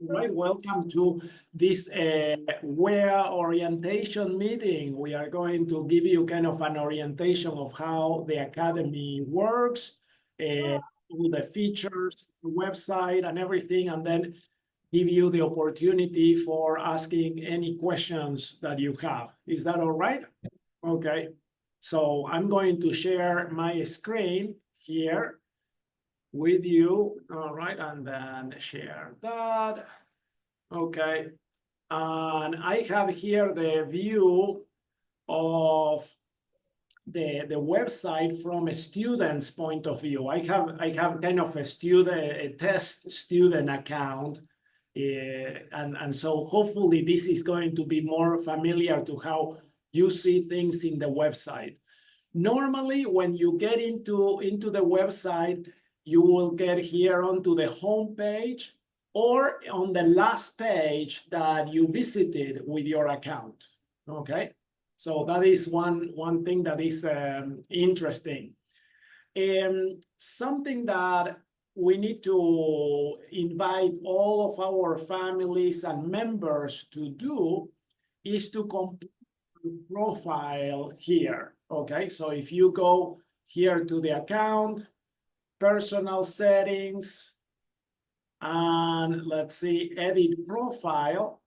Right, welcome to this WEHA orientation meeting. We are going to give you kind of an orientation of how the Academy works, all the features, the website and everything, and then give you the opportunity for asking any questions that you have. Is that all right? Okay, so I'm going to share my screen here with you. All right, and then share that. Okay, and I have here the view of the website from a student's point of view. I have kind of a test student account, and so hopefully this is going to be more familiar to how you see things in the website. Normally, when you get into the website, you will get here onto the home page or on the last page that you visited with your account. Okay, so that is one thing that is interesting. Something that we need to invite all of our families and members to do is to complete the profile here. Okay, so if you go here to the account, personal settings, and let's see, edit profile.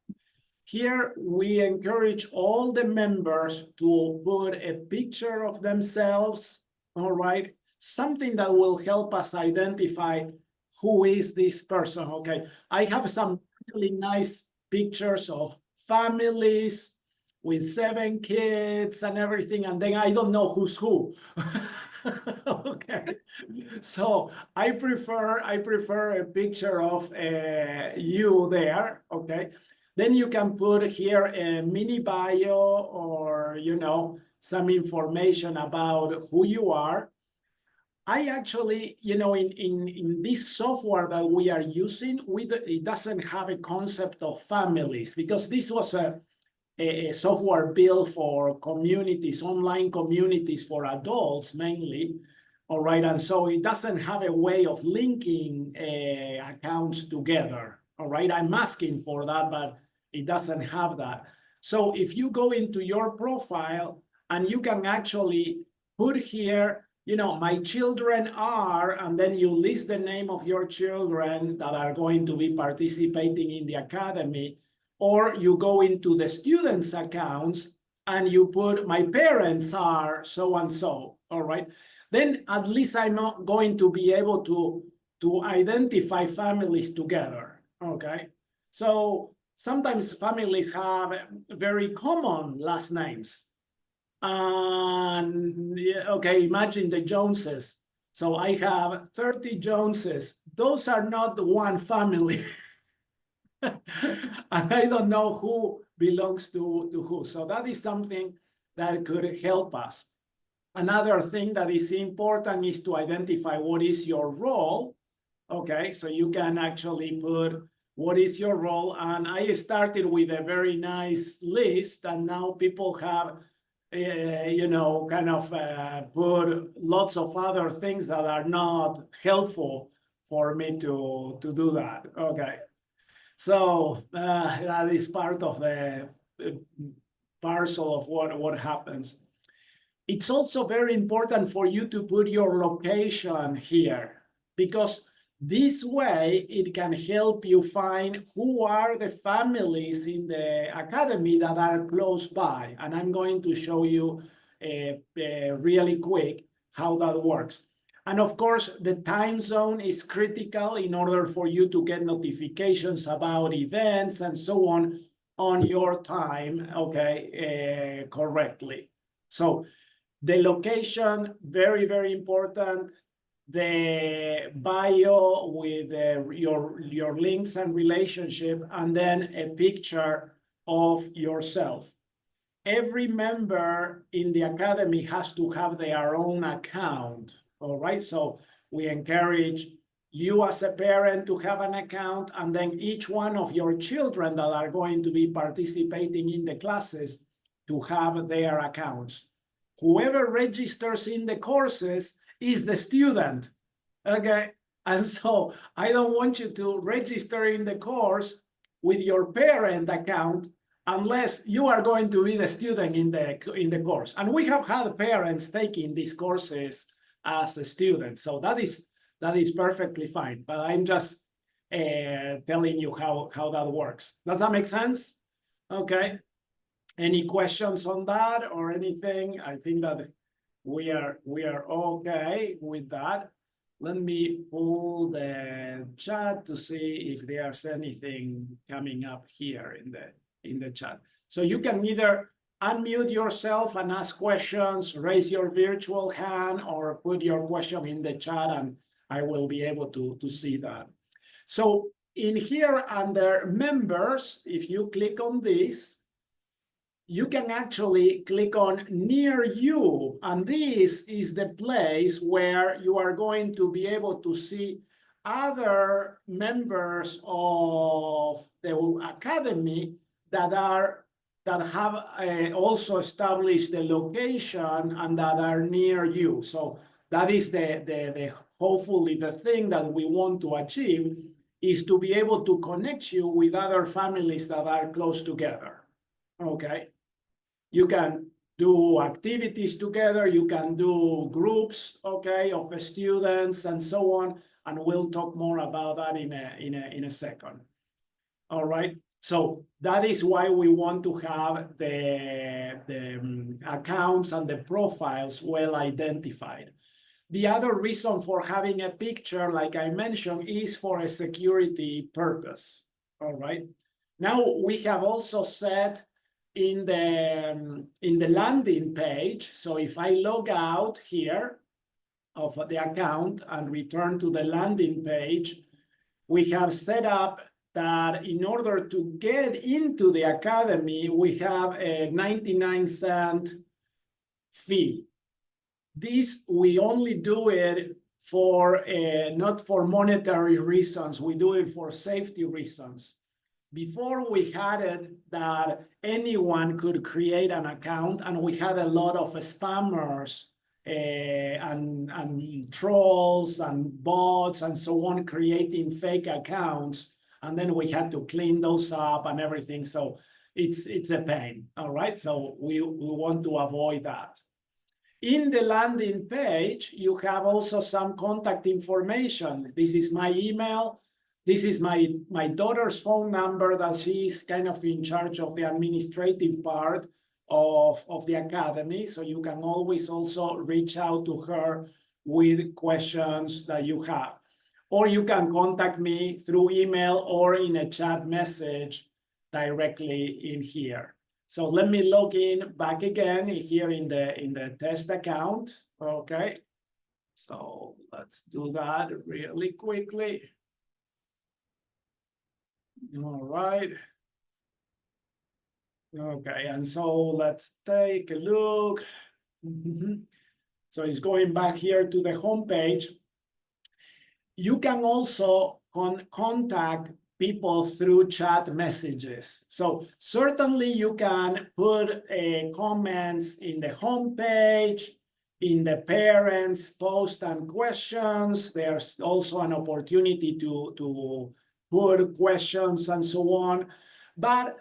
Here we encourage all the members to put a picture of themselves, all right? Something that will help us identify who is this person, okay? I have some really nice pictures of families with 7 kids and everything, and then I don't know who's who. Okay, so I prefer a picture of you there. Okay, then you can put here a mini bio or some information about who you are. I actually, in this software that we are using, it doesn't have a concept of families because this was a software built for communities, online communities for adults mainly. All right, and so it doesn't have a way of linking accounts together. All right, I'm asking for that, but it doesn't have that. So if you go into your profile and you can actually put here, my children are, and then you list the name of your children that are going to be participating in the academy, or you go into the students' accounts and you put my parents are so and so, all right? Then at least I'm not going to be able to identify families together, okay? So sometimes families have very common last names. And okay, imagine the Joneses. So I have 30 Joneses. Those are not one family. And I don't know who belongs to who. So that is something that could help us. Another thing that is important is to identify what is your role. Okay, so you can actually put what is your role. And I started with a very nice list, and now people have, kind of put lots of other things that are not helpful for me to do that. Okay. So that is part of the parcel of what happens. It's also very important for you to put your location here, because this way it can help you find who are the families in the academy that are close by. And I'm going to show you really quick how that works. And of course, the time zone is critical in order for you to get notifications about events and so on your time, okay, correctly. So the location, very, very important. The bio with your links and relationship, and then a picture of yourself. Every member in the academy has to have their own account. All right, so we encourage you as a parent to have an account, and then each one of your children that are going to be participating in the classes to have their accounts. Whoever registers in the courses is the student, okay? And so I don't want you to register in the course with your parent account unless you are going to be the student in the course. And we have had parents taking these courses as a student, so that is perfectly fine. But I'm just telling you how that works. Does that make sense? Okay. Any questions on that or anything? I think that we are okay with that. Let me pull the chat to see if there's anything coming up here in the chat. So you can either unmute yourself and ask questions, raise your virtual hand, or put your question in the chat, and I will be able to see that. So in here under members, if you click on this, you can actually click on near you, and this is the place where you are going to be able to see other members of the academy that have also established the location and that are near you. So that is the hopefully the thing that we want to achieve, is to be able to connect you with other families that are close together. Okay. You can do activities together, you can do groups, okay, of students and so on, and we'll talk more about that in a second. All right, so that is why we want to have the accounts and the profiles well identified. The other reason for having a picture, like I mentioned, is for a security purpose. All right, now we have also set in the landing page. So if I log out here of the account and return to the landing page, we have set up that in order to get into the academy, we have a 99-cent fee. This, we only do it for not for monetary reasons, we do it for safety reasons. Before we had it that anyone could create an account, and we had a lot of spammers and trolls and bots and so on creating fake accounts, and then we had to clean those up and everything. So it's a pain. All right, so we want to avoid that. In the landing page, you have also some contact information. This is my email. This is my daughter's phone number, that she's kind of in charge of the administrative part of the academy. So you can always also reach out to her with questions that you have. Or you can contact me through email or in a chat message directly in here. So let me log in back again here in the test account. Okay. So let's do that really quickly. All right. Okay, and so let's take a look. So it's going back here to the home page. You can also contact people through chat messages. So certainly you can put comments in the home page, in the parents' post and questions. There's also an opportunity to put questions and so on. But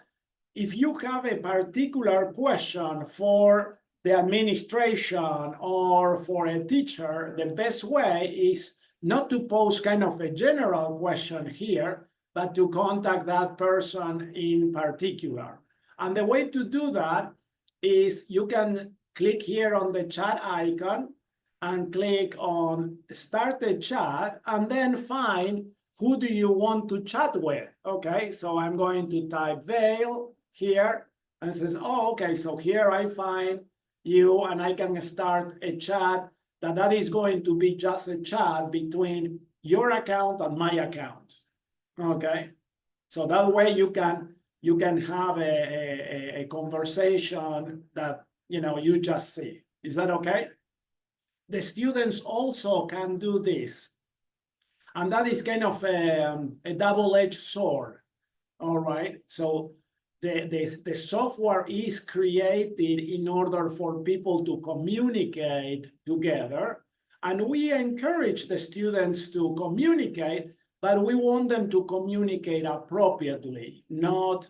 if you have a particular question for the administration or for a teacher, the best way is not to post kind of a general question here, but to contact that person in particular. And the way to do that is you can click here on the chat icon and click on Start a Chat, and then find who do you want to chat with. Okay, so I'm going to type Vale here and says, oh, okay, so here I find you, and I can start a chat that is going to be just a chat between your account and my account. Okay, so that way you can have a conversation that you just see. Is that okay? The students also can do this, and that is kind of a double-edged sword. All right, so the software is created in order for people to communicate together, And we encourage the students to communicate, but we want them to communicate appropriately, not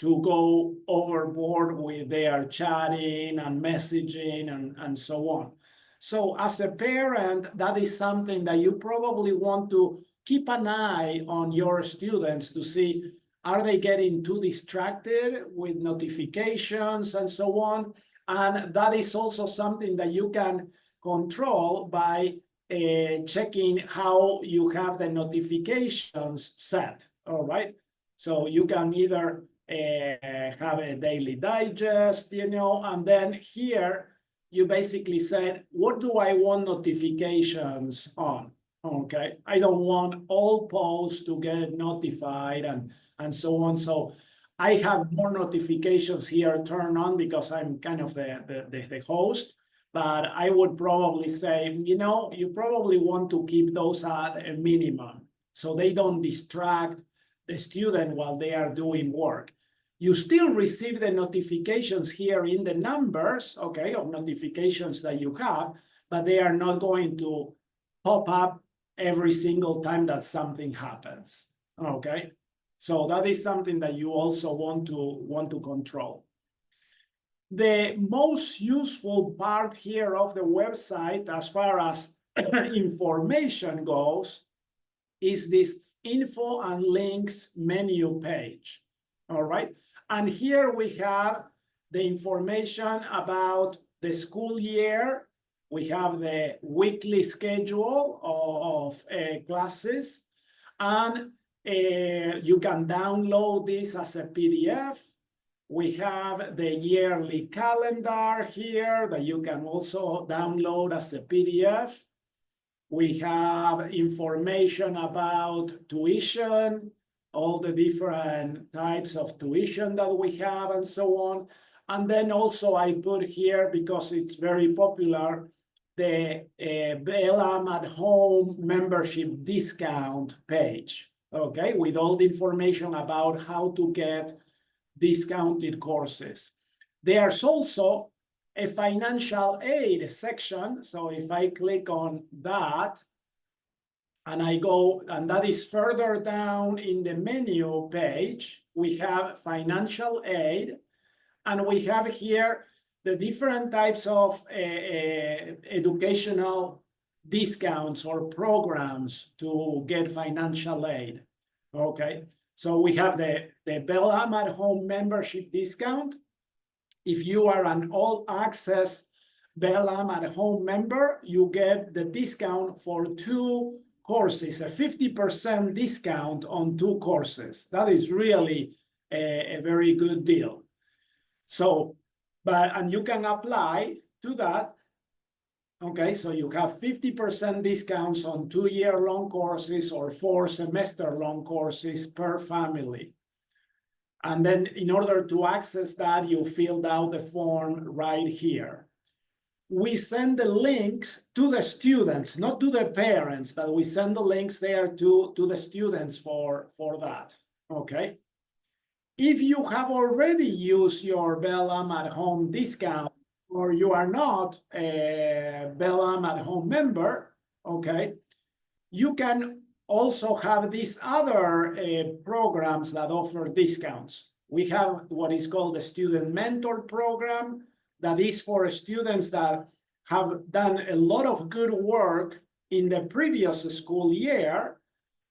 to go overboard with their chatting and messaging and so on. So as a parent, that is something that you probably want to keep an eye on your students to see, are they getting too distracted with notifications and so on? And that is also something that you can control by checking how you have the notifications set, all right? So you can either have a daily digest, and then here you basically said, what do I want notifications on? Okay, I don't want all posts to get notified and so on. So I have more notifications here turned on because I'm kind of the host, but I would probably say, you probably want to keep those at a minimum so they don't distract the student while they are doing work. You still receive the notifications here in the numbers, okay, of notifications that you have, but they are not going to pop up every single time that something happens, okay? So that is something that you also want to control. The most useful part here of the website, as far as information goes, is this info and links menu page, all right? And here we have the information about the school year. We have the weekly schedule of classes, and you can download this as a PDF. We have the yearly calendar here that you can also download as a PDF. We have information about tuition, all the different types of tuition that we have and so on. And then also I put here, because it's very popular, the BLM at Home membership discount page, okay, with all the information about how to get discounted courses. There's also a financial aid section. So if I click on that, and I go, and that is further down in the menu page, we have financial aid, and we have here the different types of educational discounts or programs to get financial aid, okay? So we have the BLM at Home membership discount. If you are an all-access BLM at Home member, you get the discount for 2 courses, a 50% discount on 2 courses. That is really a very good deal. So, and you can apply to that. Okay, so you have 50% discounts on 2-year-long courses or 4 semester-long courses per family. And then in order to access that, you filled out the form right here. We send the links to the students, not to the parents, but we send the links there to the students for that, okay? If you have already used your BLM at Home discount, or you are not a BLM at Home member, okay, you can also have these other programs that offer discounts. We have what is called the Student Mentor Program, that is for students that have done a lot of good work in the previous school year,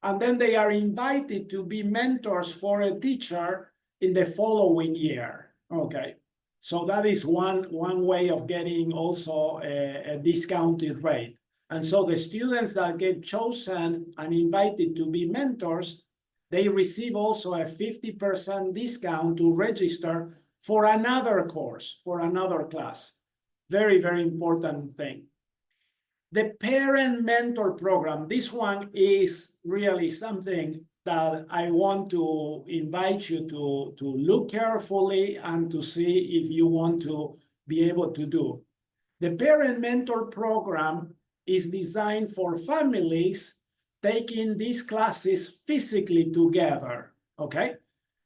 and then they are invited to be mentors for a teacher in the following year, okay? So that is one way of getting also a discounted rate. And so the students that get chosen and invited to be mentors, they receive also a 50% discount to register for another course, for another class. Very, very important thing. The Parent Mentor Program, this one is really something that I want to invite you to look carefully and to see if you want to be able to do. The Parent Mentor Program is designed for families taking these classes physically together, okay?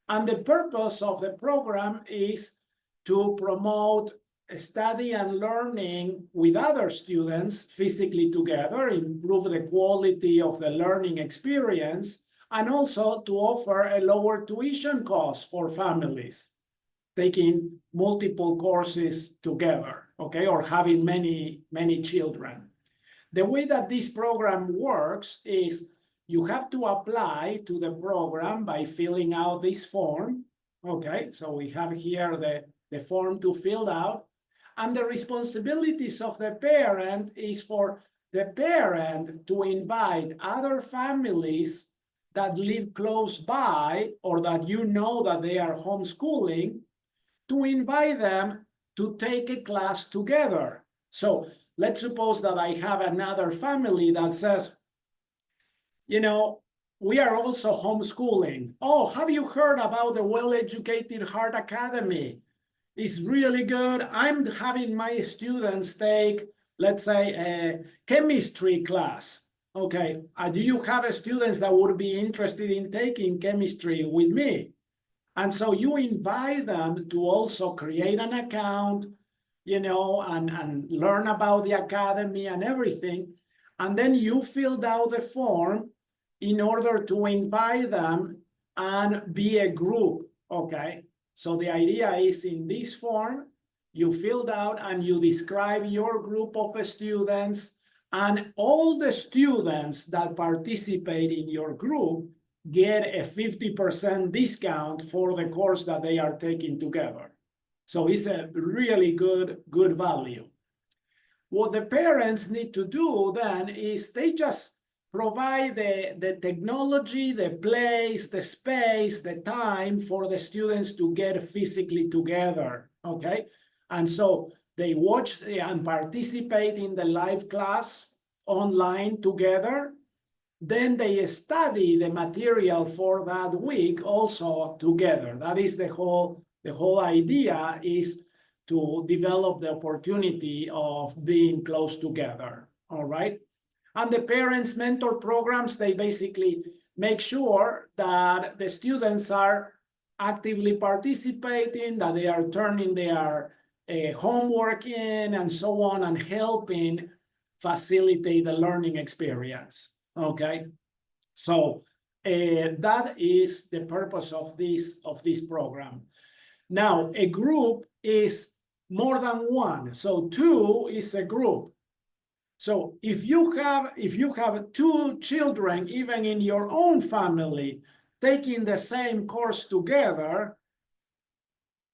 And the purpose of the program is to promote study and learning with other students physically together, improve the quality of the learning experience, and also to offer a lower tuition cost for families taking multiple courses together, okay, or having many children. The way that this program works is you have to apply to the program by filling out this form, okay? So we have here the form to fill out, and the responsibilities of the parent is for the parent to invite other families that live close by or that you know that they are homeschooling, to invite them to take a class together. So let's suppose that I have another family that says, you know, we are also homeschooling. Oh, have you heard about the Well-Educated Heart Academy? It's really good. I'm having my students take, let's say, a chemistry class. Okay, do you have students that would be interested in taking chemistry with me? And so you invite them to also create an account, you know, and learn about the academy and everything. And then you filled out the form in order to invite them and be a group, okay? So the idea is in this form, you filled out and you describe your group of students, and all the students that participate in your group get a 50% discount for the course that they are taking together. So it's a really good value. What the parents need to do then is they just provide the technology, the place, the space, the time for the students to get physically together, okay? And so they watch and participate in the live class online together. Then they study the material for that week also together. That is the whole idea, is to develop the opportunity of being close together, all right? And the parents mentor programs, they basically make sure that the students are actively participating, that they are turning their homework in and so on, and helping facilitate the learning experience. Okay, so that is the purpose of this program. Now, a group is more than one, so two is a group. So if you have two children, even in your own family, taking the same course together,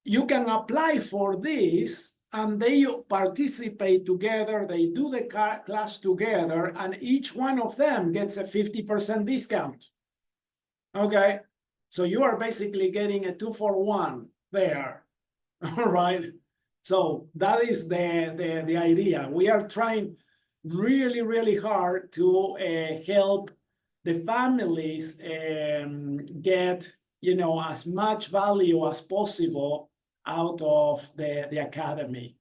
you can apply for this, and they participate together, they do the class together, and each one of them gets a 50% discount. Okay, so you are basically getting a 2-for-1 there, all right? So that is the idea. We are trying really hard to help the families get, you know, as much value as possible out of the academy.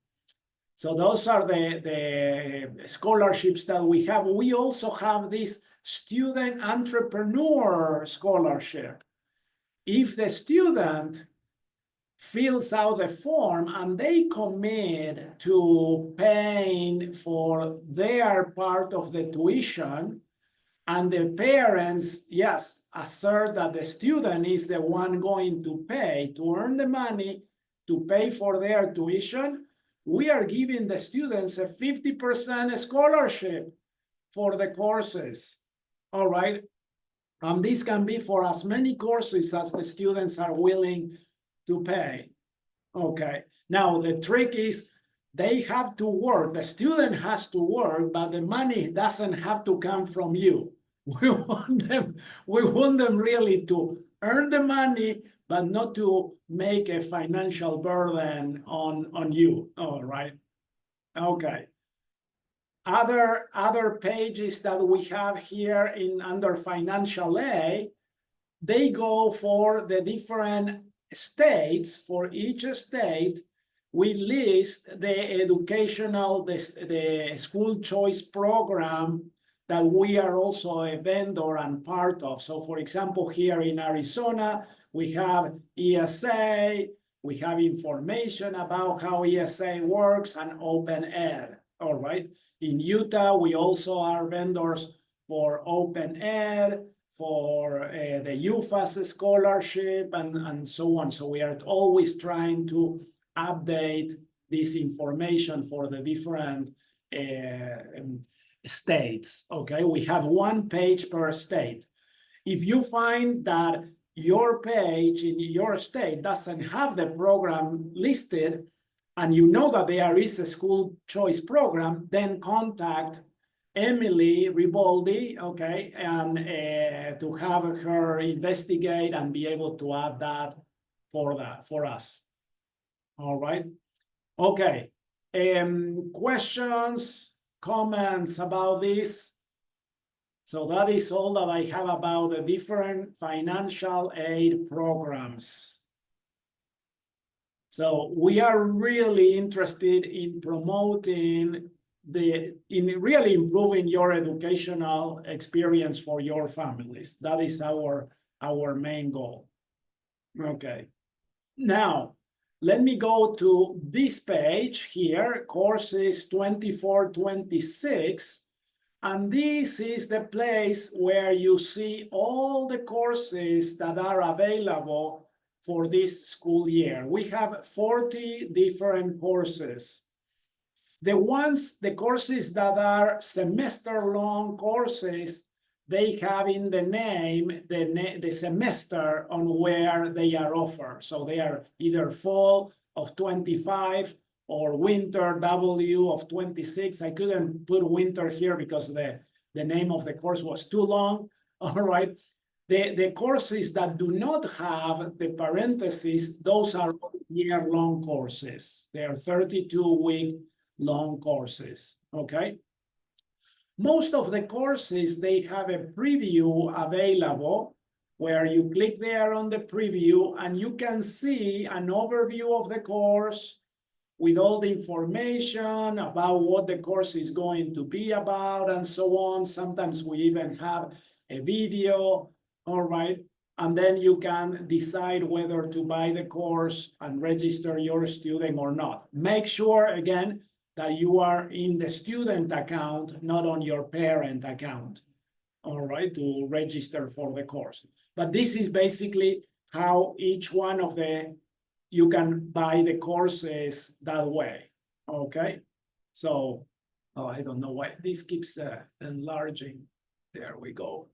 So those are the scholarships that we have. We also have this student entrepreneur scholarship. If the student fills out the form and they commit to paying for their part of the tuition, and the parents, yes, assert that the student is the one going to pay, to earn the money, to pay for their tuition, we are giving the students a 50% scholarship for the courses, all right? And this can be for as many courses as the students are willing to pay, okay? Now, the trick is they have to work, the student has to work, but the money doesn't have to come from you. We want them really to earn the money, but not to make a financial burden on you, all right? Okay. Other pages that we have here under financial aid, they go for the different states. For each state, we list the educational, the school choice program that we are also a vendor and part of. So for example, here in Arizona, we have ESA, We have information about how ESA works and Open Ed, all right? In Utah, we also are vendors for Open Ed, for the UFAS scholarship, and so on. So we are always trying to update this information for the different states, okay? We have one page per state. If you find that your page in your state doesn't have the program listed, and you know that there is a school choice program, then contact Emily Riboldi, okay, and to have her investigate and be able to add that for us. All right. Okay. Questions, comments about this? So that is all that I have about the different financial aid programs. So we are really interested in promoting in really improving your educational experience for your families. That is our main goal. Okay. Now, let me go to this page here, courses 24-26. And this is the place where you see all the courses that are available for this school year. We have 40 different courses. The courses that are semester-long courses, they have in the name the semester on where they are offered. So they are either fall of 25 or winter W of 26. I couldn't put winter here because the name of the course was too long. All right. The courses that do not have the parentheses, those are year-long courses. They are 32-week long courses, okay? Most of the courses, they have a preview available where you click there on the preview and you can see an overview of the course with all the information about what the course is going to be about and so on. Sometimes we even have a video, all right? And then you can decide whether to buy the course and register your student or not. Make sure, again, that you are in the student account, not on your parent account, all right, to register for the course. But this is basically how each one of you can buy the courses that way, okay? So, I don't know why this keeps enlarging. There we go.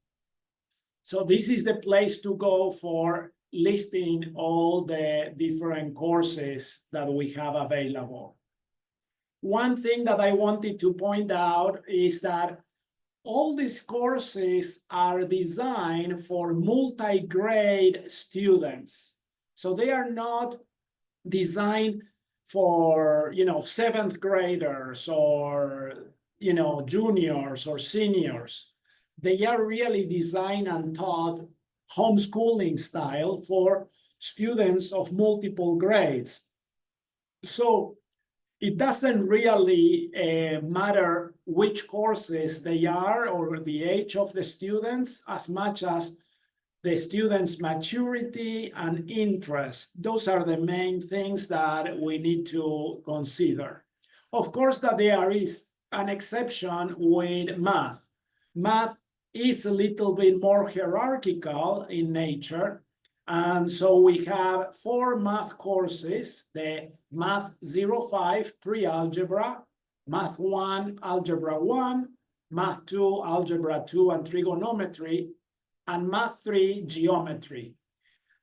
So this is the place to go for listing all the different courses that we have available. One thing that I wanted to point out is that all these courses are designed for multi-grade students. So they are not designed for, seventh graders or, juniors or seniors. They are really designed and taught homeschooling style for students of multiple grades. So it doesn't really matter which courses they are or the age of the students as much as the students' maturity and interest. Those are the main things that we need to consider. Of course, that there is an exception with math. Math is a little bit more hierarchical in nature. And so we have 4 math courses: the Math 05 pre-algebra, Math 1 Algebra 1, Math 2 Algebra 2 and Trigonometry, and Math 3 Geometry.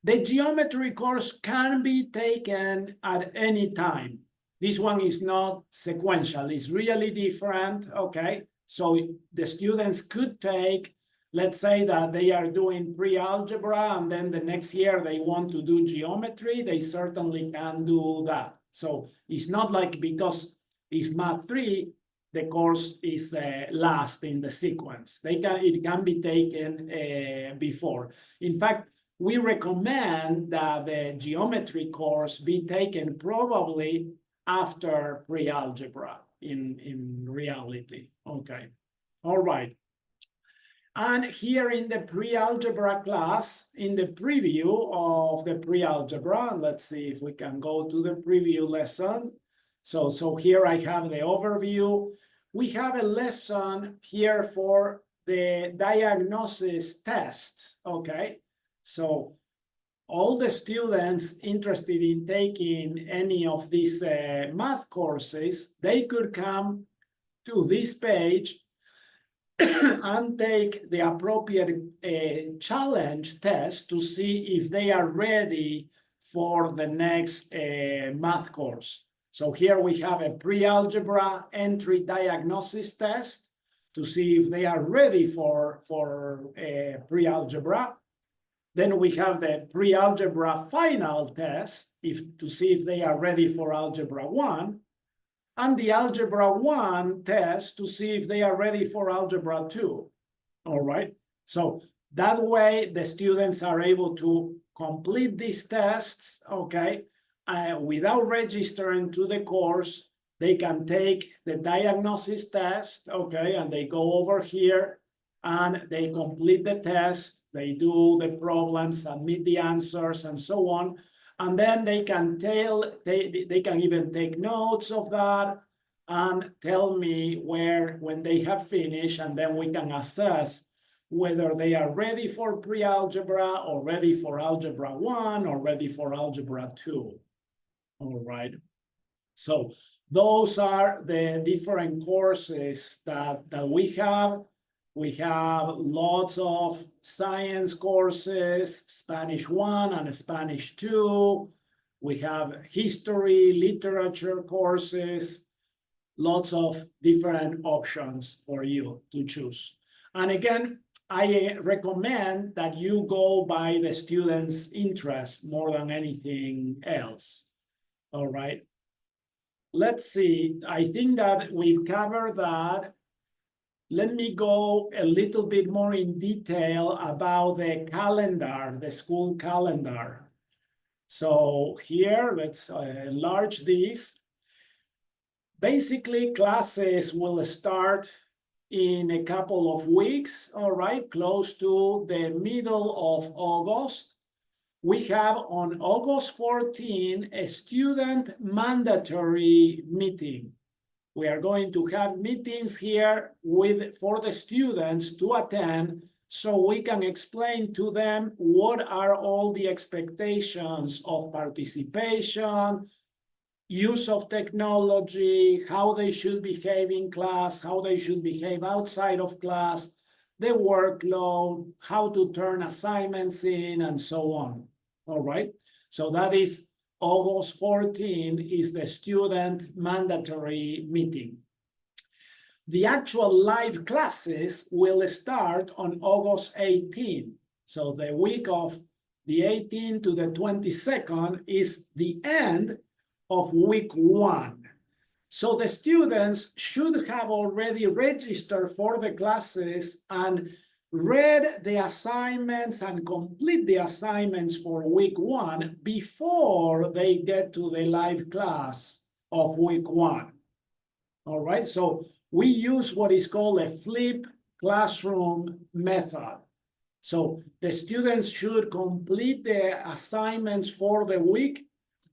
The geometry course can be taken at any time. This one is not sequential, it's really different, okay? So the students could take, let's say that they are doing pre-algebra and then the next year they want to do geometry, they certainly can do that. So it's not like because it's Math 3, the course is last in the sequence. It can be taken before. In fact, we recommend that the geometry course be taken probably after pre-algebra in reality. Okay, all right. And here in the pre-algebra class, in the preview of the pre-algebra, let's see if we can go to the preview lesson. So here I have the overview. We have a lesson here for the diagnosis test, okay? So all the students interested in taking any of these math courses, they could come to this page and take the appropriate challenge test to see if they are ready for the next math course. So here we have a pre-algebra entry diagnosis test to see if they are ready for pre-algebra. Then we have the pre-algebra final test to see if they are ready for algebra 1. And the algebra 1 test to see if they are ready for algebra 2. All right. So that way the students are able to complete these tests, okay, without registering to the course. They can take the diagnosis test, okay, and they go over here and they complete the test. They do the problems, submit the answers, and so on. And then they can they can even take notes of that and tell me when they have finished, and then we can assess whether they are ready for pre-algebra or ready for algebra 1 or ready for algebra 2. All right. So those are the different courses that we have. We have lots of science courses, Spanish 1 and Spanish 2. We have history, literature courses, lots of different options for you to choose. And again, I recommend that you go by the student's interest more than anything else. All right. Let's see. I think that we've covered that. Let me go a little bit more in detail about the calendar, the school calendar. So here, let's enlarge this. Basically, classes will start in a couple of weeks, all right, close to the middle of August. We have on August 14 a student mandatory meeting. We are going to have meetings here for the students to attend so we can explain to them what are all the expectations of participation, use of technology, how they should behave in class, how they should behave outside of class, the workload, how to turn assignments in, and so on. All right, so that is August 14 is the student mandatory meeting. The actual live classes will start on August 18. So the week of the 18th to the 22nd is the end of week 1. So the students should have already registered for the classes and read the assignments and complete the assignments for week 1 before they get to the live class of week 1. All right, so we use what is called a flip classroom method. So the students should complete the assignments for the week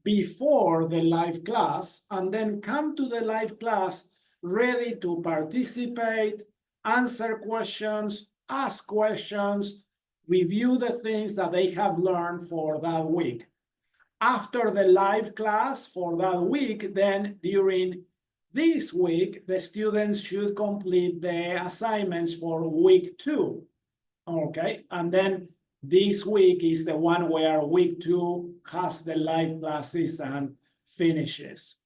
before the live class and then come to the live class ready to participate, answer questions, ask questions, review the things that they have learned for that week. After the live class for that week, then during this week, the students should complete the assignments for week 2. Okay, and then this week is the one where week 2 has the live classes and finishes.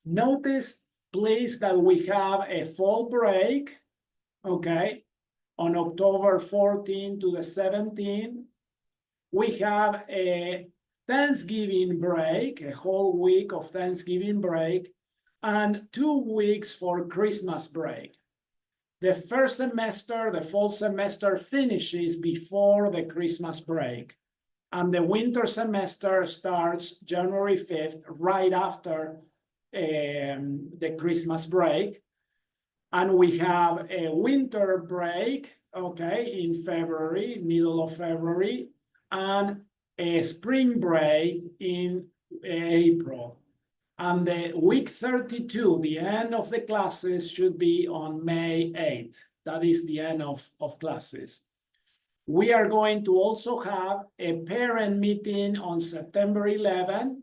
Notice, please, that we have a fall break, okay, on October 14 to the 17th. We have a Thanksgiving break, a whole week of Thanksgiving break, and 2 weeks for Christmas break. The first semester, the fall semester, finishes before the Christmas break, and the winter semester starts January 5th, right after the Christmas break. And we have a winter break, okay, in February, middle of February, and a spring break in April. And the week 32, the end of the classes should be on May 8th. That is the end of classes. We are going to also have a parent meeting on September 11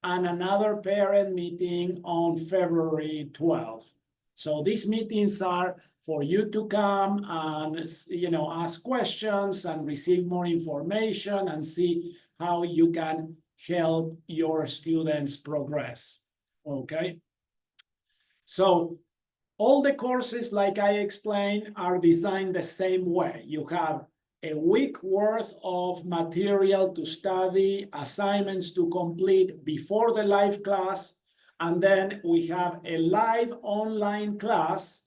and another parent meeting on February 12th. So these meetings are for you to come and, you know, ask questions and receive more information and see how you can help your students progress, okay? So all the courses, like I explained, are designed the same way. You have a week worth of material to study, assignments to complete before the live class, and then we have a live online class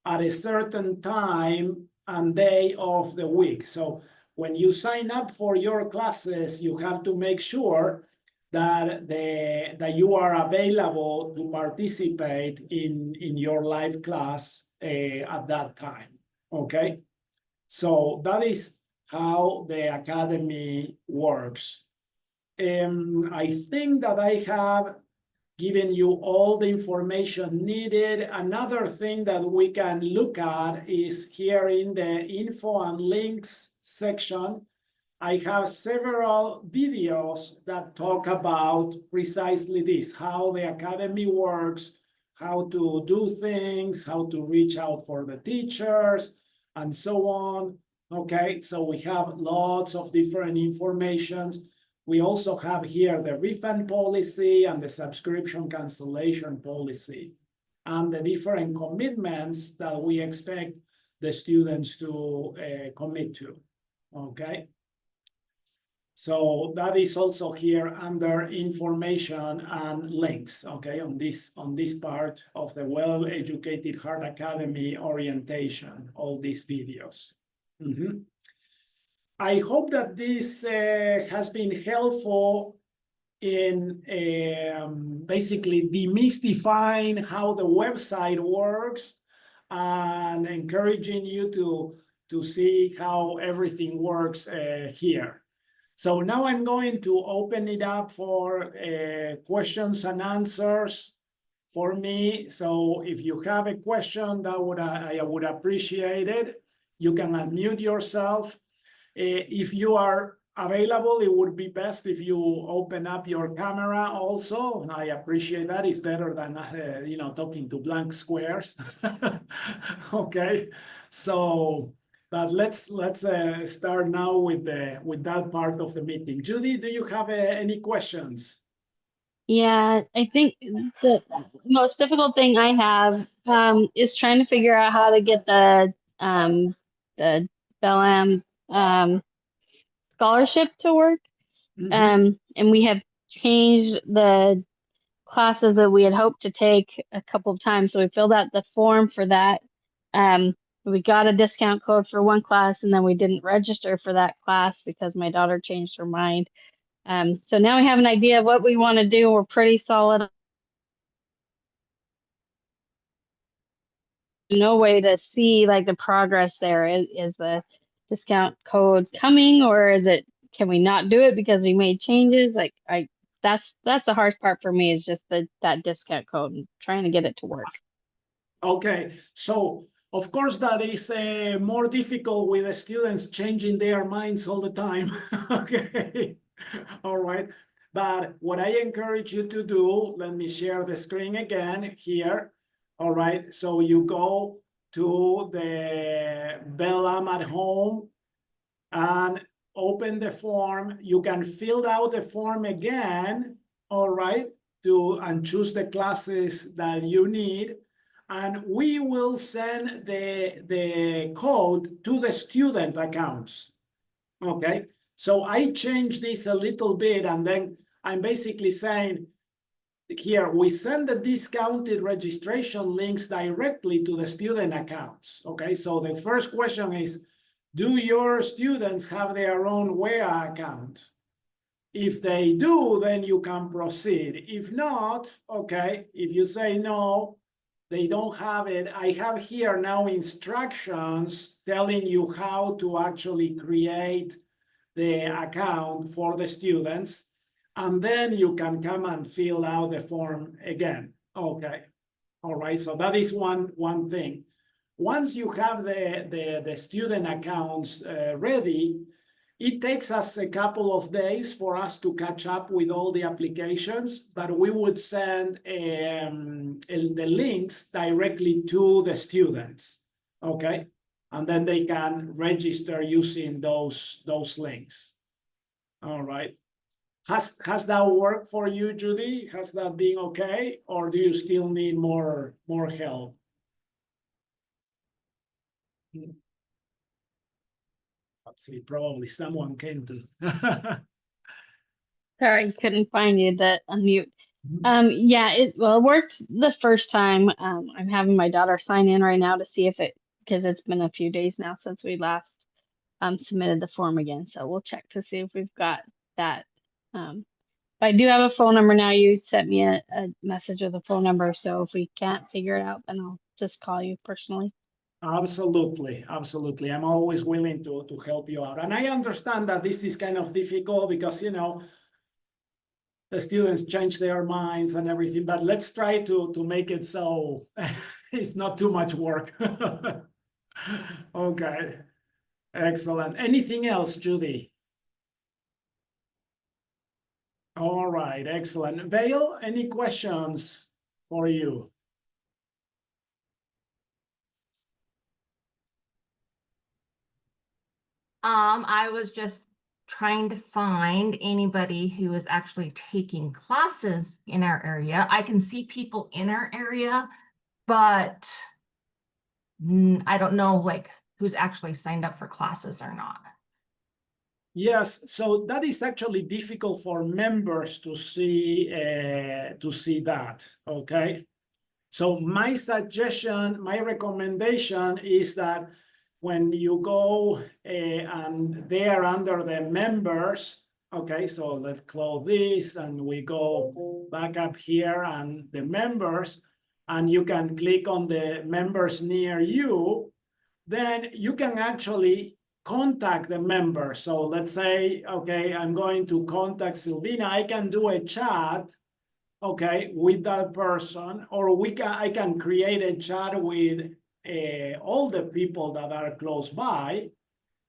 at a certain time and day of the week. So when you sign up for your classes, you have to make sure that you are available to participate in your live class at that time, okay? So that is how the academy works. I think that I have given you all the information needed. Another thing that we can look at is here in the info and links section. I have several videos that talk about precisely this, how the academy works, how to do things, how to reach out for the teachers, and so on. Okay, so we have lots of different informations. We also have here the refund policy and the subscription cancellation policy and the different commitments that we expect the students to commit to, okay? So that is also here under information and links, okay, on this part of the Well-Educated Heart Academy orientation, all these videos. I hope that this has been helpful in basically demystifying how the website works and encouraging you to see how everything works here. So now I'm going to open it up for questions and answers for me. So if you have a question, I would appreciate it. You can unmute yourself. If you are available, it would be best if you open up your camera also. I appreciate that. It's better than you know, talking to blank squares. Okay, so but let's start now with that part of the meeting. Judy, do you have any questions? Yeah, I think the most difficult thing I have is trying to figure out how to get the Bellam scholarship to work. And we have changed the classes that we had hoped to take a couple of times. So we filled out the form for that. We got a discount code for one class, and then we didn't register for that class because my daughter changed her mind. So now we have an idea of what we want to do. We're pretty solid. No way to see like the progress there. Is the discount code coming, or is it, can we not do it because we made changes? Like that's the hardest part for me, is just that discount code and trying to get it to work. Okay, so of course that is more difficult with the students changing their minds all the time. Okay, all right. But what I encourage you to do, let me share the screen again here. All right, so you go to the Bellam at home and open the form. You can fill out the form again, all right, and choose the classes that you need. And we will send the code to the student accounts, okay? So I changed this a little bit, and then I'm basically saying here, we send the discounted registration links directly to the student accounts, okay? So the first question is, do your students have their own WEHA account? If they do, then you can proceed. If not, okay, if you say no, they don't have it, I have here now instructions telling you how to actually create the account for the students, and then you can come and fill out the form again. Okay, all right, so that is one thing. Once you have the student accounts ready, it takes us a couple of days for us to catch up with all the applications, but we would send the links directly to the students, okay? And then they can register using those links. All right. Has that worked for you, Judy? Has that been okay? Or do you still need more help? Let's see, probably someone came to. Sorry, couldn't find you to unmute. Yeah, it worked the first time. I'm having my daughter sign in right now to see if because it's been a few days now since we last submitted the form again. So we'll check to see if we've got that. But I do have a phone number now. You sent me a message with a phone number. So if we can't figure it out, then I'll just call you personally. Absolutely, absolutely. I'm always willing to help you out. And I understand that this is kind of difficult because, you know, the students change their minds and everything, but let's try to make it so it's not too much work. Okay, excellent. Anything else, Judy? All right, excellent. Vale, any questions for you? I was just trying to find anybody who is actually taking classes in our area. I can see people in our area, but I don't know like who's actually signed up for classes or not. Yes, so that is actually difficult for members to see that, okay? So my suggestion, my recommendation is that when you go and they are under the members, okay, so let's close this and we go back up here and the members, and you can click on the members near you, then you can actually contact the member. So let's say, okay, I'm going to contact Silvina. I can do a chat, okay, with that person, or I can create a chat with all the people that are close by,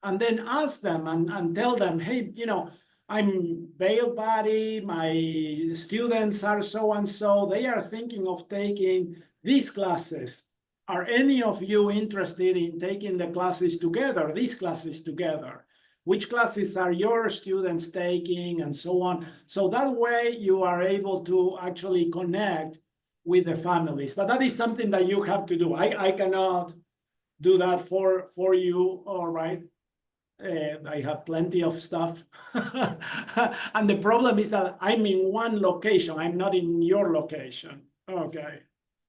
and then ask them and tell them, hey, you know, I'm Bail Buddy, my students are so and so, they are thinking of taking these classes. Are any of you interested in taking the classes together, these classes together? Which classes are your students taking, and so on. So that way you are able to actually connect with the families. But that is something that you have to do. I cannot do that for you, all right? I have plenty of stuff. And the problem is that I'm in one location. I'm not in your location. Okay.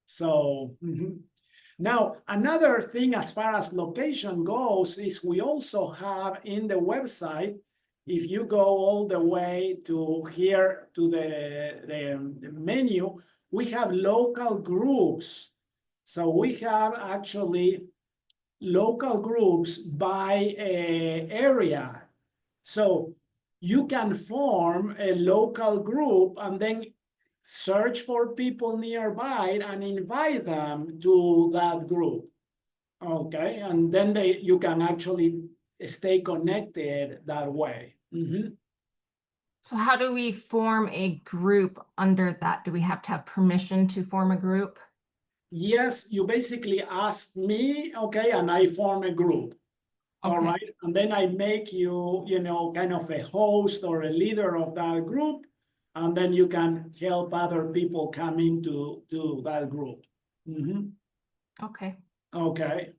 So, Now, another thing as far as location goes is we also have in the website, if you go all the way to here to the menu, we have local groups. So we have actually local groups by area. So you can form a local group and then search for people nearby and invite them to that group. Okay, and then you can actually stay connected that way. So how do we form a group under that? Do we have to have permission to form a group? Yes, you basically ask me, okay, and I form a group. All right, and then I make you, you know, kind of a host or a leader of that group, and then you can help other people come into that group. Okay. Okay.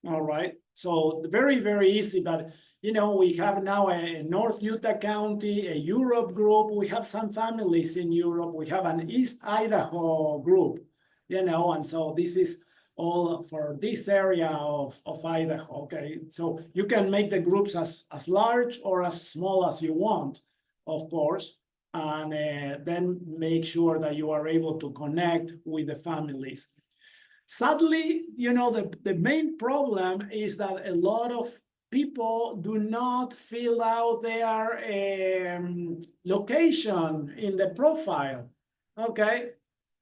All right. So very, very easy, but you know, we have now a North Utah County, a Europe group. We have some families in Europe. We have an East Idaho group, you know, and so this is all for this area of Idaho. Okay. So you can make the groups as large or as small as you want, of course, and then make sure that you are able to connect with the families. sadly, the main problem is that a lot of people do not fill out their location in the profile. Okay.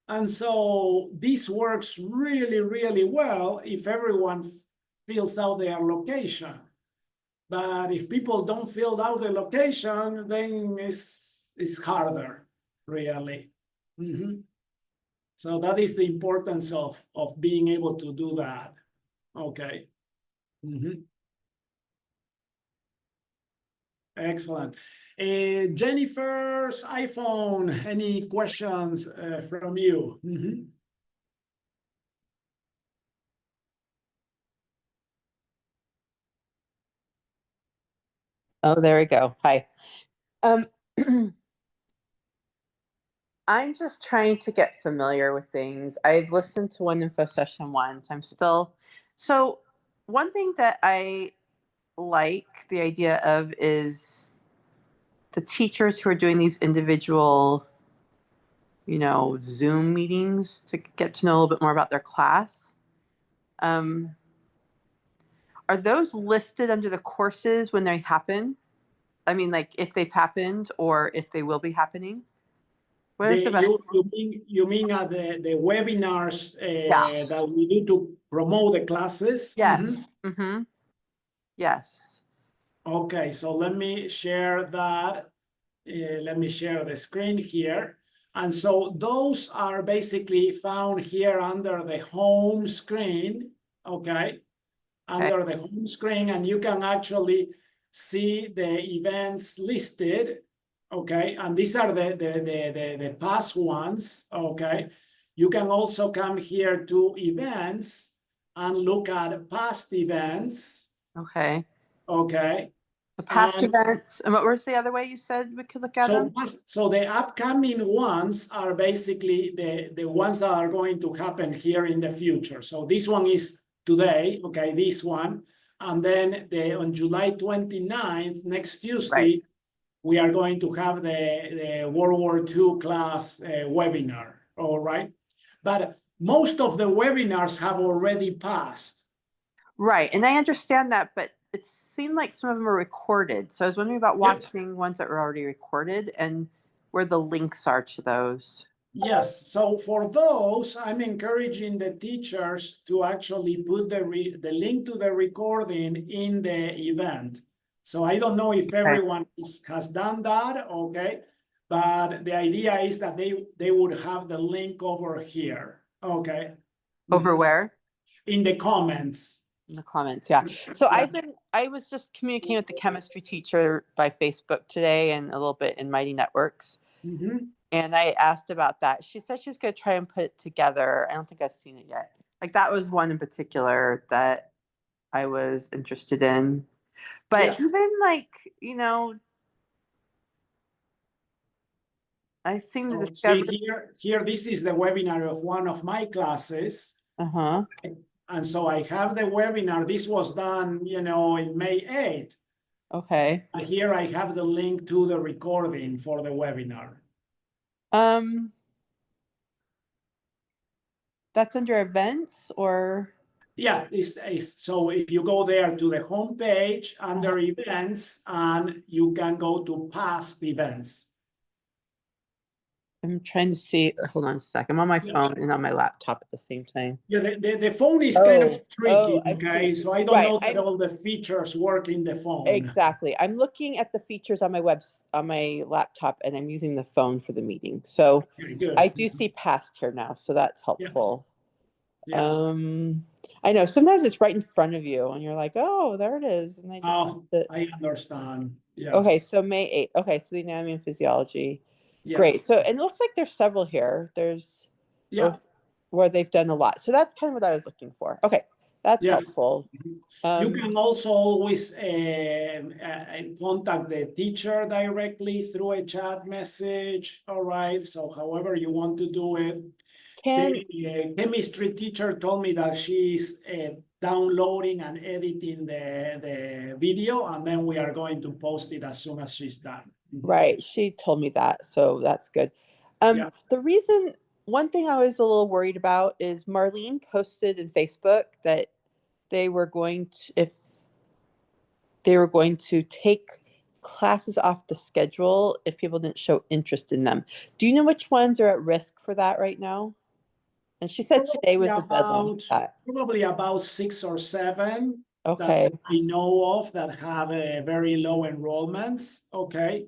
And so this works really, really well if everyone fills out their location. But if people don't fill out the location, then it's harder, really. So that is the importance of being able to do that. Okay. Excellent. Jennifer's iPhone, any questions from you? Oh, there we go. Hi. I'm just trying to get familiar with things. I've listened to one info session once. So one thing that I like the idea of is the teachers who are doing these individual, Zoom meetings to get to know a little bit more about their class. Are those listed under the courses when they happen? I mean, like if they've happened or if they will be happening? You mean the webinars that we do to promote the classes? Yes. Yes. Okay, so let me share that. Let me share the screen here. And so those are basically found here under the home screen. Okay. Under the home screen, and you can actually see the events listed. Okay, and these are the past ones. Okay, you can also come here to events and look at past events. Okay. Okay. The past events. And what was the other way you said we could look at them? So the upcoming ones are basically the ones that are going to happen here in the future. So this one is today, okay, this one. And then on July 29th, next Tuesday, we are going to have the World War II class webinar, all right? But most of the webinars have already passed. Right, and I understand that, but it seemed like some of them are recorded. So I was wondering about watching ones that were already recorded and where the links are to those. Yes, so for those, I'm encouraging the teachers to actually put the link to the recording in the event. So I don't know if everyone has done that, okay? But the idea is that they would have the link over here, okay? Over where? In the comments. In the comments, yeah. So I was just communicating with the chemistry teacher by Facebook today and a little bit in Mighty Networks. And I asked about that. She said she was going to try and put it together. I don't think I've seen it yet. Like that was one in particular that I was interested in. But even like, I seem to discover. See here, this is the webinar of one of my classes. And so I have the webinar. This was done, in May 8th. Okay. And here I have the link to the recording for the webinar. That's under events or? Yeah, so if you go there to the home page under events, and you can go to past events. I'm trying to see. Hold on a second. I'm on my phone and on my laptop at the same time. Yeah, the phone is kind of tricky, okay? See. So I don't know that all the features work in the phone. Exactly. I'm looking at the features on my laptop, and I'm using the phone for the meeting. So I do see past here now, so that's helpful. I know sometimes it's right in front of you, and you're like, "Oh, there it is," and I understand. Yes. Okay, so May 8th. Okay, so the anatomy and physiology. Great. So and it looks like there's several here. There's where they've done a lot. So that's kind of what I was looking for. Okay, that's helpful. You can also always contact the teacher directly through a chat message. All right. So however you want to do it. The chemistry teacher told me that she's downloading and editing the video, and then we are going to post it as soon as she's done. Right. She told me that. So that's good. The reason one thing I was a little worried about is Marlene posted in Facebook that they were going to, if they were going to take classes off the schedule if people didn't show interest in them. Do you know which ones are at risk for that right now? And she said today was the deadline for that. Probably about 6 or 7 Okay. that I know of that have a very low enrollments. Okay.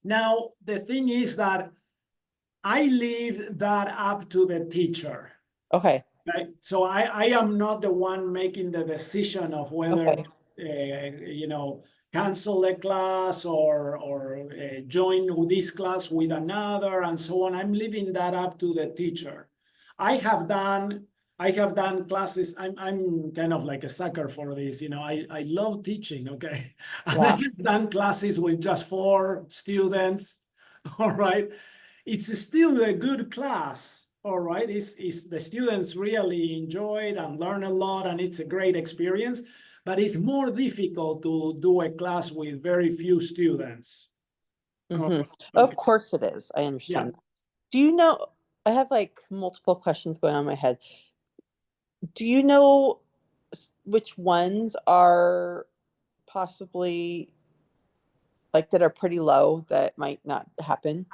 Now, the thing is that I leave that up to the teacher. Okay. Right? So I am not the one making the decision of whether, you know, cancel a class or join this class with another and so on. I'm leaving that up to the teacher. I have done classes. I'm kind of like a sucker for this. You know, I love teaching. Okay. And I have done classes with just 4 students. All right. It's still a good class. All right. It's the students really enjoy it and learn a lot, and it's a great experience. But it's more difficult to do a class with very few students. Mm-hmm. Of course it is. I understand. Yeah. Do you know, I have like multiple questions going on in my head. Do you know which ones are possibly like that are pretty low that might not happen?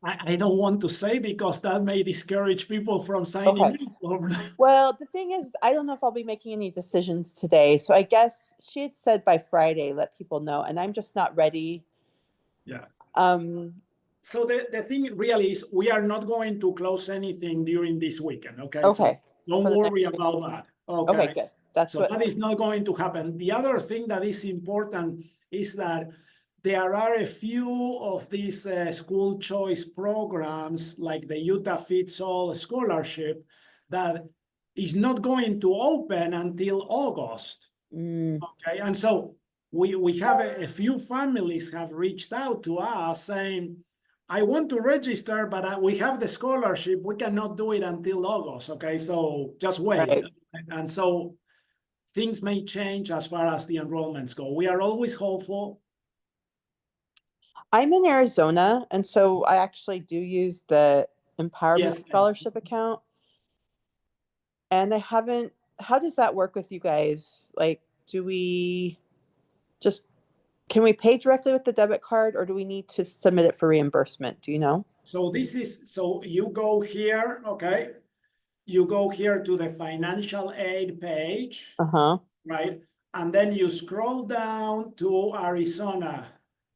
I don't want to say because that may discourage people from signing up. Well, the thing is, I don't know if I'll be making any decisions today. So I guess she had said by Friday, let people know, and I'm just not ready. Yeah. So the thing really is we are not going to close anything during this weekend. Okay. Okay. So don't worry about that. Okay. Okay, good. That's so that is not going to happen. The other thing that is important is that there are a few of these school choice programs like the Utah Fits All Scholarship that is not going to open until August. Okay, and so we have a few families have reached out to us saying, I want to register, but we have the scholarship. We cannot do it until August. Okay, so just wait. Right. And so things may change as far as the enrollments go. We are always hopeful. I'm in Arizona, and so I actually do use the Empowerment Scholarship account. And I haven't, how does that work with you guys? Like, do we just, can we pay directly with the debit card, or do we need to submit it for reimbursement? Do you know? So so you go here, okay? You go here to the financial aid page, right? And then you scroll down to Arizona.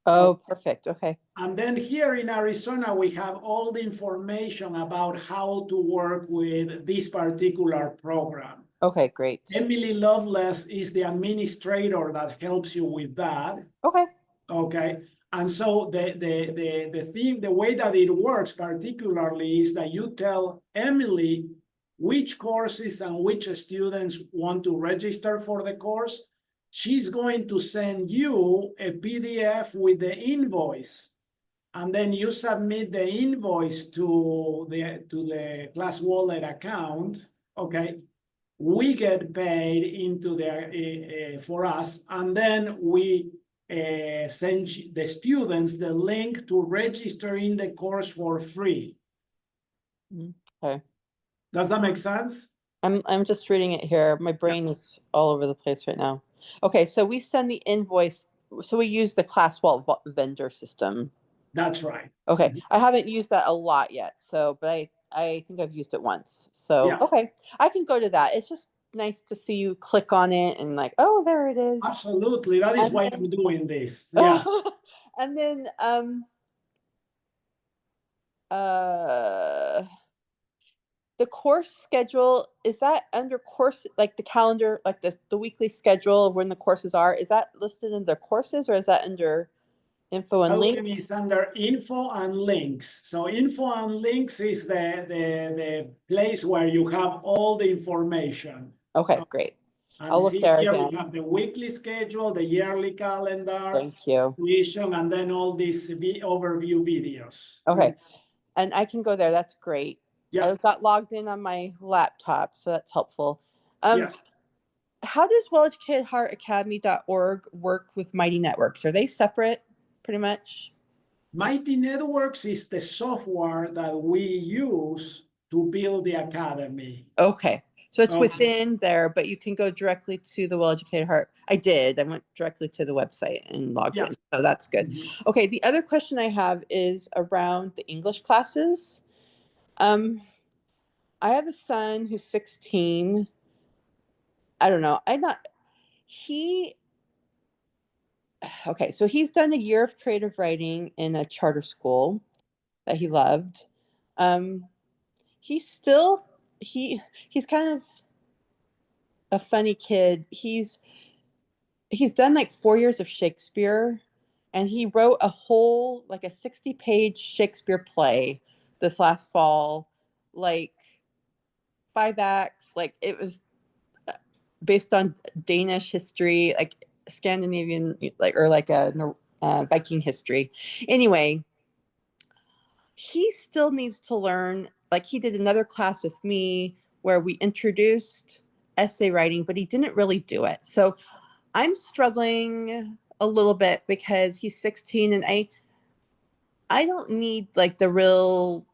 Oh, perfect. Okay. And then here in Arizona, we have all the information about how to work with this particular program. Okay, great. Emily Loveless is the administrator that helps you with that. Okay. Okay. And so the way that it works particularly is that you tell Emily which courses and which students want to register for the course. She's going to send you a PDF with the invoice. And then you submit the invoice to the Class Wallet account. Okay. We get paid into the for us, and then we send the students the link to register in the course for free. Okay. Does that make sense? I'm just reading it here. My brain is all over the place right now. Okay, so we send the invoice. So we use the ClassWallet vendor system. That's right. Okay, I haven't used that a lot yet. So, but I think I've used it once. So, okay, I can go to that. It's just nice to see you click on it and like, oh, there it is. Absolutely. That is why I'm doing this. Yeah. And then, the course schedule, is that under course, like the calendar, like the weekly schedule of when the courses are, is that listed in the courses, or is that under info and links? It's under info and links. So info and links is the place where you have all the information. Okay, great. And I'll look there again. We have the weekly schedule, the yearly calendar. Thank you. Tuition, and then all these overview videos. Okay, and I can go there. That's great. Yeah. I've got logged in on my laptop, so that's helpful. Yes. How does WellEducatedHeartAcademy.org work with Mighty Networks? Are they separate, pretty much? Mighty Networks is the software that we use to build the academy. Okay. So it's Okay. within there, but you can go directly to the Well-Educated Heart. I went directly to the website and logged Yeah. in. So that's good. Mhm. Okay. The other question I have is around the English classes. I have a son who's 16. I don't know. Okay. So he's done a year of creative writing in a charter school that he loved. He's kind of a funny kid. He's done like 4 years of Shakespeare, and he wrote a whole like a 60-page Shakespeare play this last fall, like 5 acts. Like it was based on Danish history, like Scandinavian, like or like a Viking history. Anyway, he still needs to learn. Like he did another class with me where we introduced essay writing, but he didn't really do it. So I'm struggling a little bit because he's 16 and I don't need like the real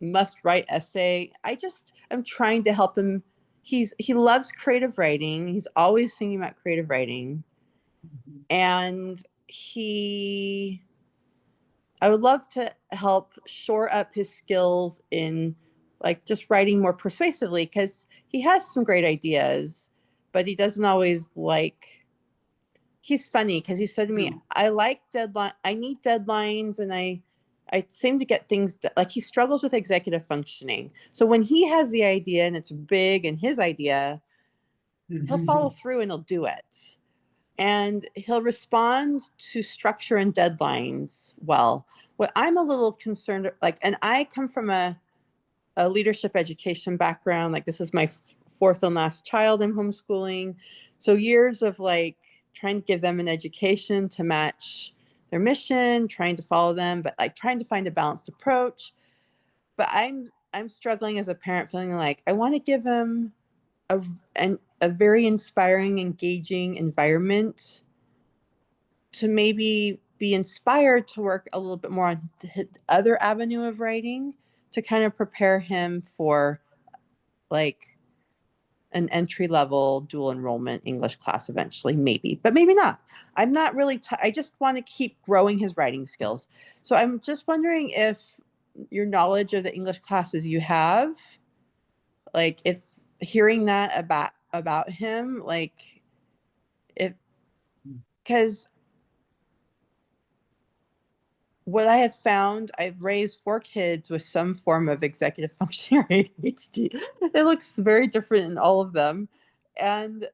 must write essay. I'm trying to help him. He loves creative writing. He's always thinking about creative writing. And I would love to help shore up his skills in like just writing more persuasively, because he has some great ideas, but he doesn't always he's funny because he said to me, I need deadlines, and I seem to get things like he struggles with executive functioning. So when he has the idea and it's big and his idea, he'll follow through and he'll do it. And he'll respond to structure and deadlines well. What I'm a little concerned, and I come from a leadership education background. Like this is my fourth and last child I'm homeschooling. So years of trying to give them an education to match their mission, trying to follow them, but trying to find a balanced approach. But I'm struggling as a parent, feeling like I want to give them a very inspiring, engaging environment to maybe be inspired to work a little bit more on the other avenue of writing, to kind of prepare him for an entry-level dual enrollment English class eventually, maybe, but maybe not. I'm not really, I just want to keep growing his writing skills. So I'm just wondering if your knowledge of the English classes you have, if hearing that about him, because what I have found, I've raised 4 kids with some form of executive functioning or ADHD. It looks very different in all of them. And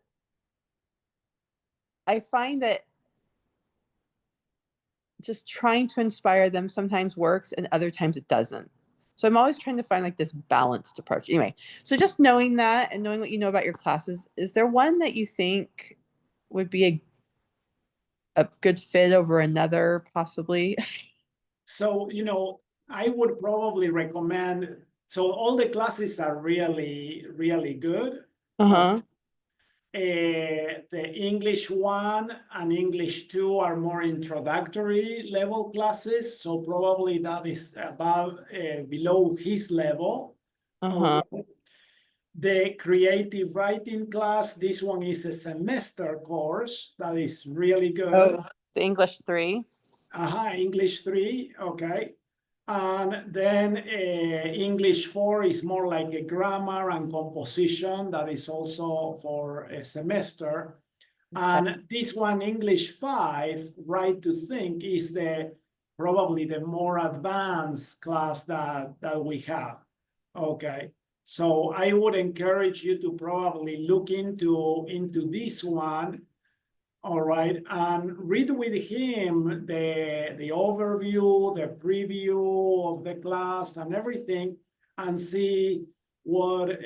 I find that just trying to inspire them sometimes works and other times it doesn't. So I'm always trying to find this balanced approach. Anyway, so just knowing that and knowing what you know about your classes, is there one that you think would be a good fit over another, possibly? So, I would probably recommend, so all the classes are really, really good. Uh-huh. The English 1 and English 2 are more introductory level classes, so probably that is below his level. Uh-huh. The creative writing class, this one is a semester course that is really good. Oh, the English 3. English 3, okay. And then English 4 is more like a grammar and composition that is also for a semester. And this one, English 5, Right to Think, is probably the more advanced class that we have. Okay. So I would encourage you to probably look into this one. All right, and read with him the overview, the preview of the class and everything, and see what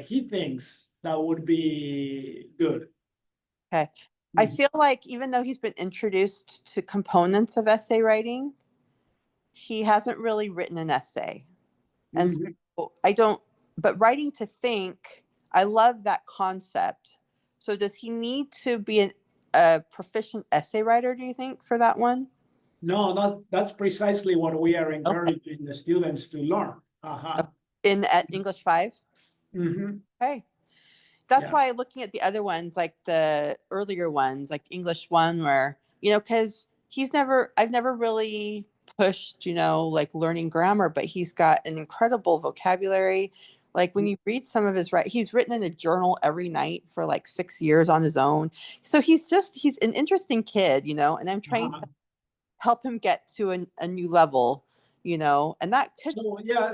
he thinks that would be good. Okay. I feel like even though he's been introduced to components of essay writing, he hasn't really written an essay. And so but writing to think, I love that concept. So does he need to be a proficient essay writer, do you think, for that one? No, that's precisely what we are encouraging the students to learn. at English 5? Mhm. Okay. That's Yeah. why looking at the other ones, like the earlier ones, like English 1, where, because I've never really pushed, like learning grammar, but he's got an incredible vocabulary. Like when you read some of he's written in a journal every night for like 6 years on his own. So he's an interesting kid, and I'm trying to help him get to a new level, and that could.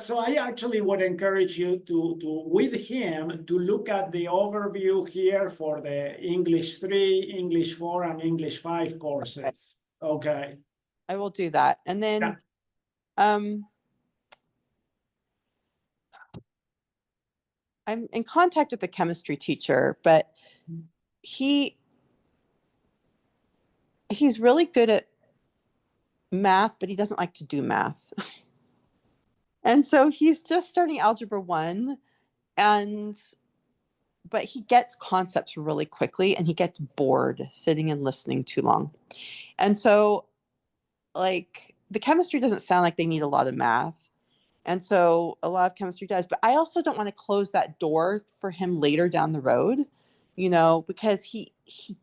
So I actually would encourage you to with him to look at the overview here for the English 3, English 4, and English 5 courses. Okay. I will do that. And then I'm in contact with the chemistry teacher, but he's really good at math, but he doesn't like to do math. And so he's just starting algebra 1, but he gets concepts really quickly and he gets bored sitting and listening too long. And so like the chemistry doesn't sound like they need a lot of math. And so a lot of chemistry does, but I also don't want to close that door for him later down the road, because he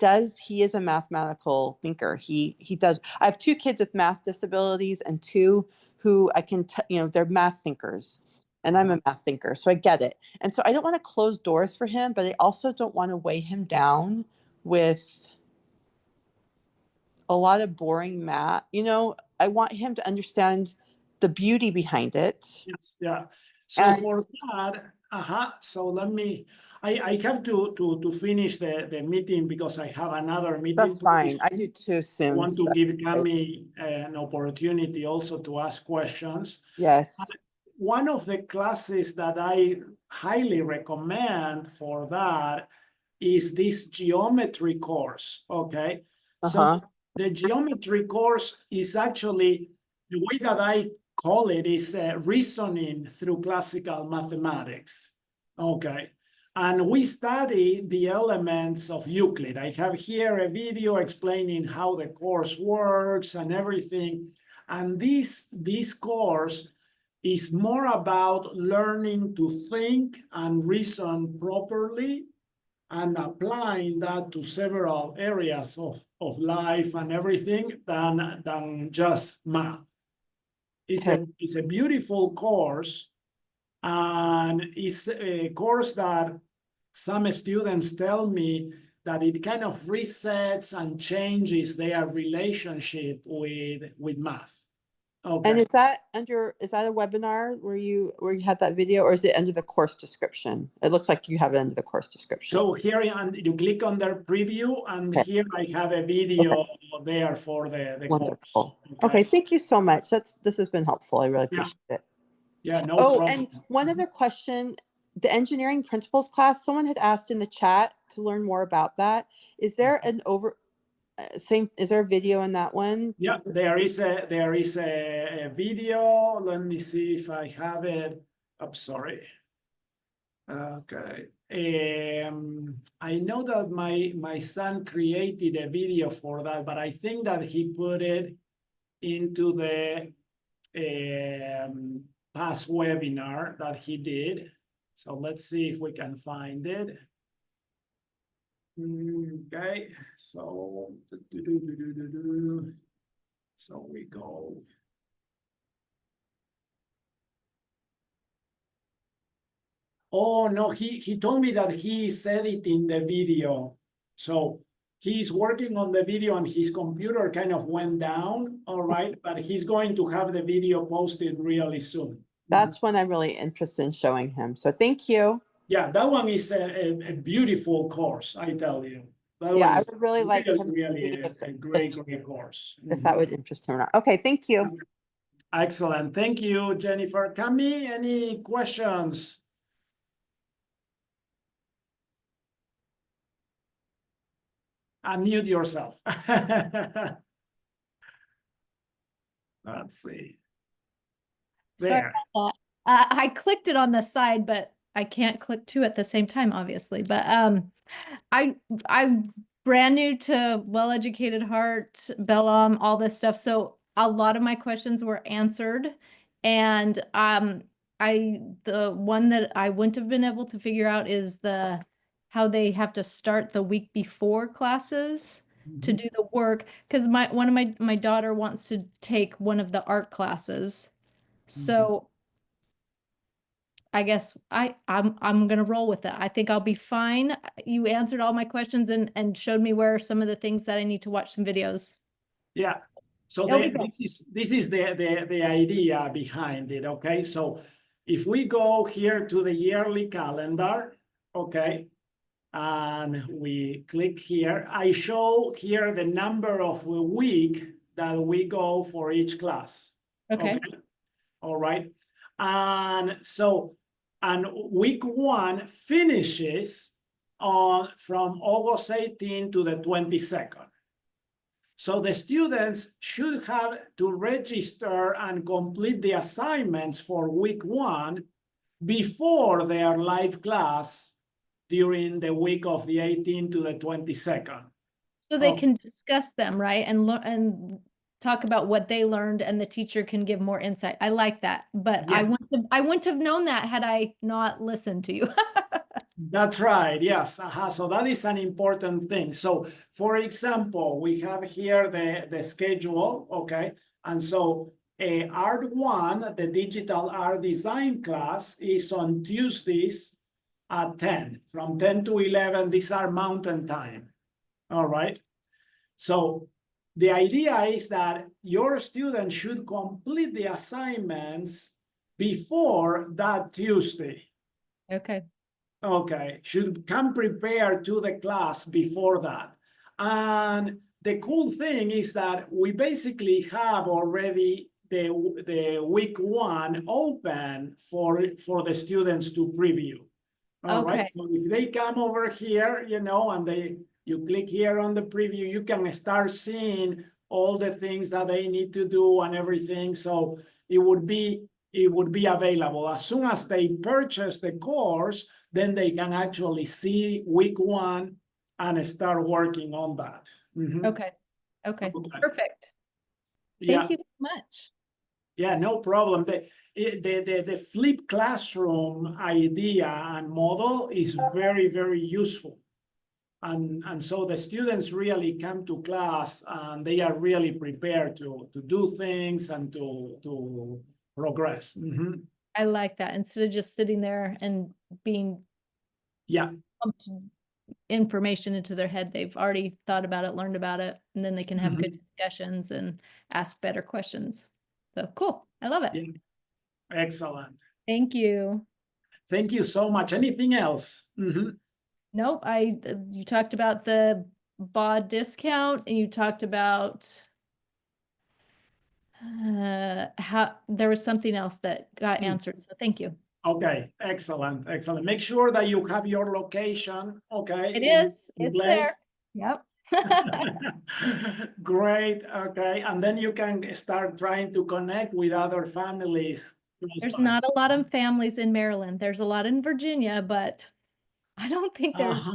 is a mathematical thinker. He does. I have 2 kids with math disabilities and 2 who I can, they're math thinkers, and I'm a math thinker. So I get it. And so I don't want to close doors for him, but I also don't want to weigh him down with a lot of boring math. I want him to understand the beauty behind it. Yes, yeah. So for that, so let me, I have to finish the meeting because I have another meeting. That's fine. I do too soon. I want to give Cami an opportunity also to ask questions. Yes. One of the classes that I highly recommend for that is this geometry course, okay? So the geometry course is actually, the way that I call it is reasoning through classical mathematics, okay? And we study the elements of Euclid. I have here a video explaining how the course works and everything. And this course is more about learning to think and reason properly and applying that to several areas of life and everything than just math. It's a beautiful course, and it's a course that some students tell me that it kind of resets and changes their relationship with math. Okay. And is that a webinar where you had that video, or is it under the course description? It looks like you have it under the course description. So here you click on the preview, and here I have a video there for the Wonderful. course. Okay, thank you so much. This has been helpful. I really appreciate it. Yeah, no problem. And one other question. The engineering principles class, someone had asked in the chat to learn more about that. Is there is there a video in that one? Yeah, there is a video. Let me see if I have it. I'm sorry. Okay. I know that my son created a video for that, but I think that he put it into the past webinar that he did. So let's see if we can find it. Okay, so so we go. Oh no, he told me that he said it in the video. So he's working on the video and his computer kind of went down, all right, but he's going to have the video posted really soon. That's when I'm really interested in showing him. So thank you. Yeah, that one is a beautiful course, I tell you. I would really like him really a great course. If that would interest him or not. Okay, thank you. Excellent. Thank you, Jennifer. Cami, any questions? Unmute yourself. Let's see. Sorry There. about that. I clicked it on the side, but I can't click 2 at the same time, obviously. But I'm brand new to Well-Educated Heart, Bellam, all this stuff. So a lot of my questions were answered. And the one that I wouldn't have been able to figure out is how they have to start the week before classes to do the work. Because my daughter wants to take one of the art classes. So I guess I'm gonna roll with it. I think I'll be fine. You answered all my questions and showed me where some of the things that I need to watch some videos. Yeah. So It'll be good. this is the idea behind it. Okay. So if we go here to the yearly calendar, okay, and we click here, I show here the number of a week that we go for each class. Okay. All right. And so, and week 1 finishes from August 18 to the 22nd. So the students should have to register and complete the assignments for week 1 before their live class during the week of the 18th to the 22nd. So they can discuss them, right? And talk about what they learned and the teacher can give more insight. I like that. But Yeah. I wouldn't have known that had I not listened to you. That's right. Yes. So that is an important thing. So, for example, we have here the schedule. Okay. And so Art 1, the digital art design class, is on Tuesdays at 10, from 10 to 11. These are mountain time. All right. So the idea is that your students should complete the assignments before that Tuesday. Okay. Okay, should come prepared to the class before that. And the cool thing is that we basically have already the week 1 open for the students to preview. All right, Okay. so if they come over here, you know, and you click here on the preview, you can start seeing all the things that they need to do and everything. So it would be available. As soon as they purchase the course, then they can actually see week 1 and start working on that. Okay. Okay. Perfect. Yeah. Thank you so much. Yeah, no problem. The flipped classroom idea and model is very, very useful. And so the students really come to class and they are really prepared to do things and to progress. I like that. Instead of just sitting there and being pumped information into their head, they've already thought about it, learned about it, and then they can have good discussions and ask better questions. So cool. I love it. Yeah. Excellent. Thank you. Thank you so much. Anything else? Nope. You talked about the BOD discount and you talked about how there was something else that got answered. So thank you. Okay, excellent, excellent. Make sure that you have your location, okay? It's there. Yep. Great, okay. And then you can start trying to connect with other families. There's not a lot of families in Maryland. There's a lot in Virginia, but I don't think there's.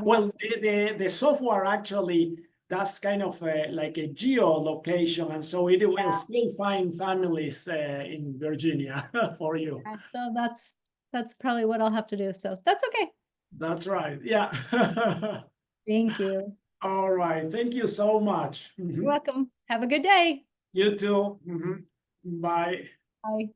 Well, the software actually does kind of like a geolocation, and so it will still find families in Virginia for you. So that's probably what I'll have to do. So that's okay. That's right. Yeah. Thank you. All right. Thank you so much. You're welcome. Have a good day. You too. Bye. Bye.